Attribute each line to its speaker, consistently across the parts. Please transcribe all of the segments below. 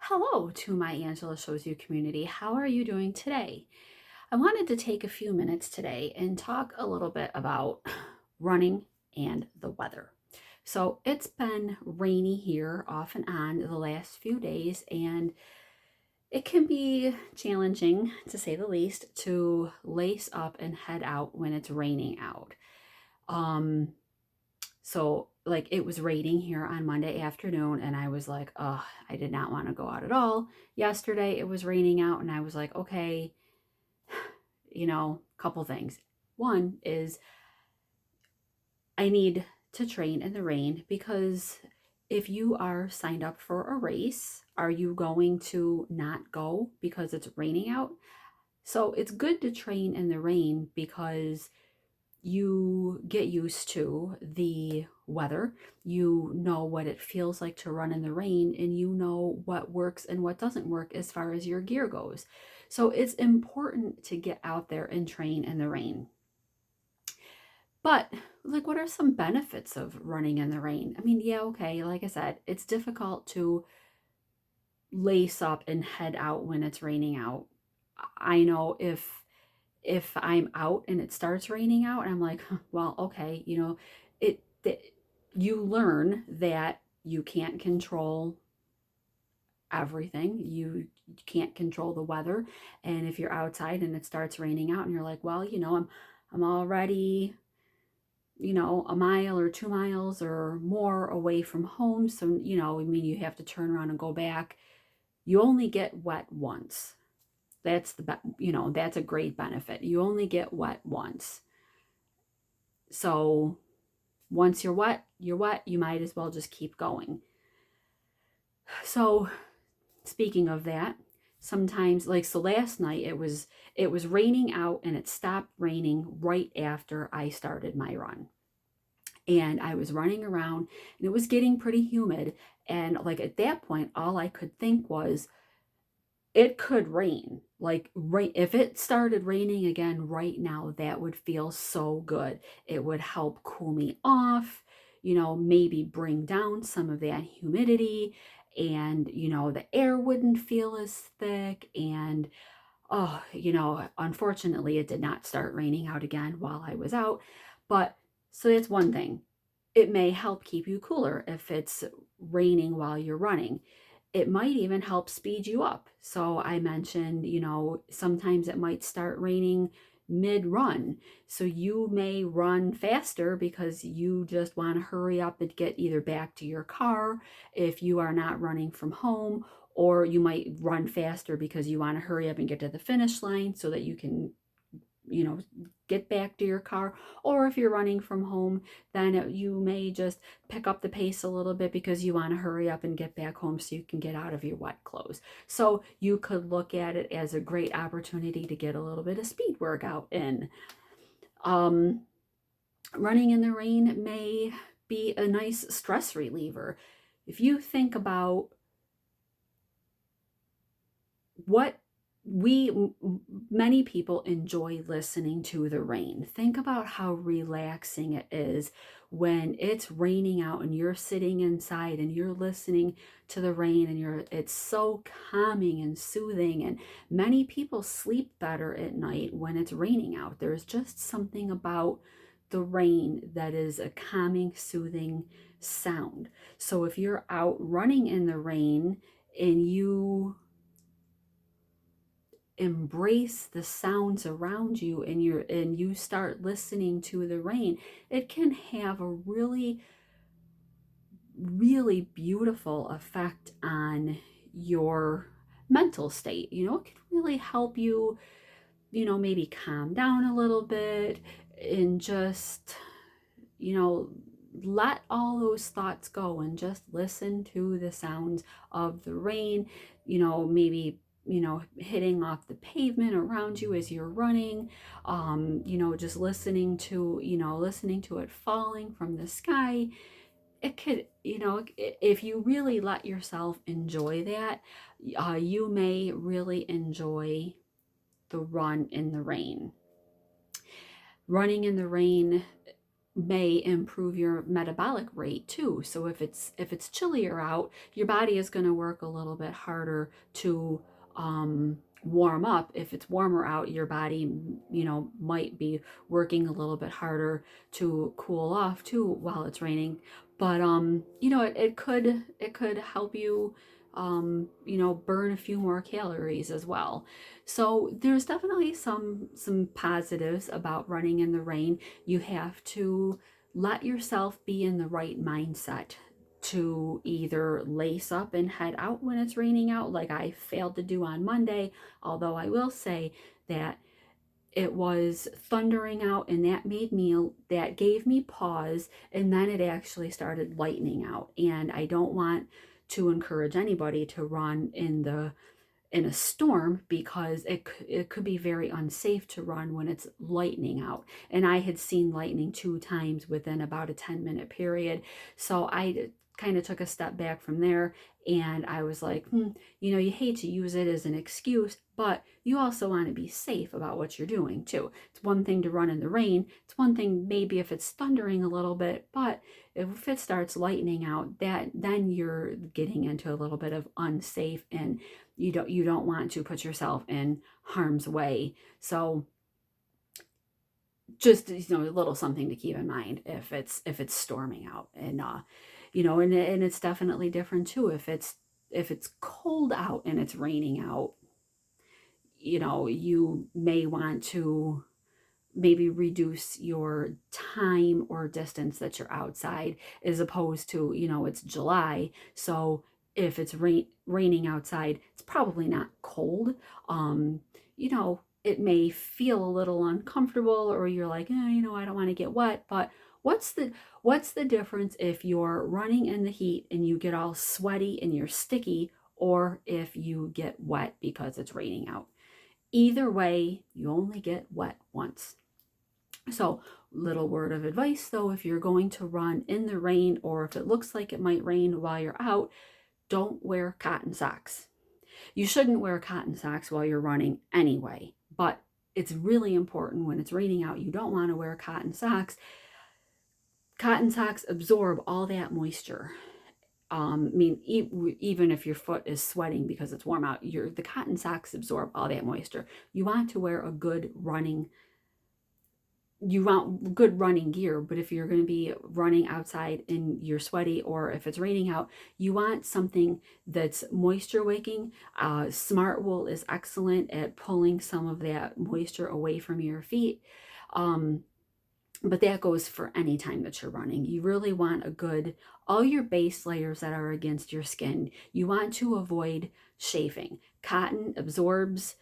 Speaker 1: Hello to my Angela Shows You community. How are you doing today? I wanted to take a few minutes today and talk a little bit about running and the weather. So it's been rainy here off and on the last few days, and it can be challenging, to say the least, to lace up and head out when it's raining out. Um, so like it was raining here on Monday afternoon and I was like, oh, I did not want to go out at all. Yesterday it was raining out and I was like, okay, couple things. One is I need to train in the rain because if you are signed up for a race, are you going to not go because it's raining out? So it's good to train in the rain because you get used to the weather. You know what it feels like to run in the rain, and you know what works and what doesn't work as far as your gear goes. So it's important to get out there and train in the rain. But, like, what are some benefits of running in the rain? I mean, yeah, okay, like I said, it's difficult to lace up and head out when it's raining out. I know if I'm out and it starts raining out, I'm like, "Huh, well, okay, you learn that you can't control everything. You can't control the weather. And if you're outside and it starts raining out and you're like, well, I'm already, a mile or 2 miles or more away from home. So, I mean, you have to turn around and go back. You only get wet once. That's a great benefit. You only get wet once. So once you're wet, you're wet. You might as well just keep going. So speaking of that, sometimes like so last night it was raining out and it stopped raining right after I started my run. And I was running around and it was getting pretty humid, and like at that point all I could think was it could rain. Like right if it started raining again right now, that would feel so good. It would help cool me off, maybe bring down some of that humidity, and the air wouldn't feel as thick. And oh, unfortunately it did not start raining out again while I was out. But so that's one thing. It may help keep you cooler if it's raining while you're running. It might even help speed you up. So I mentioned, sometimes it might start raining mid run. So you may run faster because you just want to hurry up and get either back to your car if you are not running from home, or you might run faster because you want to hurry up and get to the finish line so that you can you know, get back to your car. Or if you're running from home, then you may just pick up the pace a little bit because you want to hurry up and get back home so you can get out of your wet clothes. So you could look at it as a great opportunity to get a little bit of speed workout in. Um, Running in the rain may be a nice stress reliever. If you think about what we many people enjoy listening to the rain. Think about how relaxing it is when it's raining out and you're sitting inside and you're listening to the rain, and it's so calming and soothing. And many people sleep better at night when it's raining out. There's just something about the rain that is a calming, soothing sound. So if you're out running in the rain and you embrace the sounds around you and you start listening to the rain, it can have a really really beautiful effect on your mental state. It can really help you, maybe calm down a little bit and just, you know let all those thoughts go and just listen to the sounds of the rain. Maybe hitting off the pavement around you as you're running. Just listening to it falling from the sky. It could, if you really let yourself enjoy that, you may really enjoy the run in the rain. Running in the rain may improve your metabolic rate too. So if it's chillier out, your body is going to work a little bit harder to warm up. If it's warmer out, your body, might be working a little bit harder to cool off too while it's raining. But it could help you burn a few more calories as well. So there's definitely some positives about running in the rain. You have to let yourself be in the right mindset to either lace up and head out when it's raining out, like I failed to do on Monday. Although I will say that it was thundering out, and that gave me pause, and then it actually started lightning out. And I don't want to encourage anybody to run in a storm, because it could be very unsafe to run when it's lightning out. And I had seen lightning 2 times within about a 10-minute period. So I kind of took a step back from there, and I was like, you hate to use it as an excuse, but you also want to be safe about what you're doing too. It's one thing to run in the rain. It's one thing maybe if it's thundering a little bit, but if it starts lightning out, then you're getting into a little bit of unsafe, and you don't want to put yourself in harm's way. So just a little something to keep in mind if it's storming out. And and it's definitely different too if it's cold out and it's raining out. You may want to maybe reduce your time or distance that you're outside, as opposed to, it's July. So if it's raining outside, it's probably not cold. It may feel a little uncomfortable, or you're like, I don't want to get wet. But what's the difference if you're running in the heat and you get all sweaty and you're sticky, or if you get wet because it's raining out? Either way, you only get wet once. So, little word of advice though, if you're going to run in the rain, or if it looks like it might rain while you're out, don't wear cotton socks. You shouldn't wear cotton socks while you're running anyway, but it's really important when it's raining out, you don't want to wear cotton socks. Cotton socks absorb all that moisture. Even if your foot is sweating because it's warm out, the cotton socks absorb all that moisture. You want to wear you want good running gear, but if you're going to be running outside and you're sweaty, or if it's raining out, you want something that's moisture wicking. Smartwool is excellent at pulling some of that moisture away from your feet. But that goes for any time that you're running. You really want all your base layers that are against your skin, you want to avoid chafing. Cotton absorbs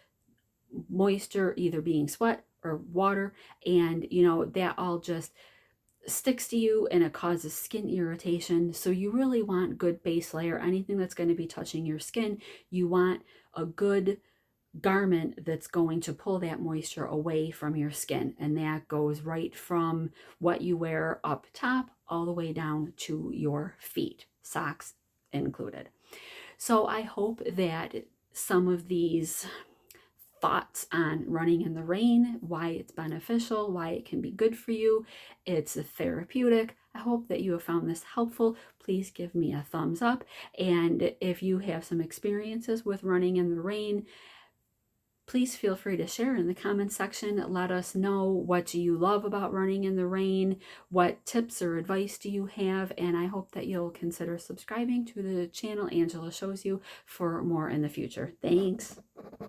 Speaker 1: moisture, either being sweat or water, and that all just sticks to you and it causes skin irritation. So you really want good base layer. Anything that's going to be touching your skin, you want a good garment that's going to pull that moisture away from your skin. And that goes right from what you wear up top all the way down to your feet, socks included. So I hope that some of these thoughts on running in the rain, why it's beneficial, why it can be good for you, it's therapeutic. I hope that you have found this helpful. Please give me a thumbs up. And if you have some experiences with running in the rain, please feel free to share in the comments section. Let us know, what do you love about running in the rain? What tips or advice do you have? And I hope that you'll consider subscribing to the channel Angela Shows You for more in the future. Thanks.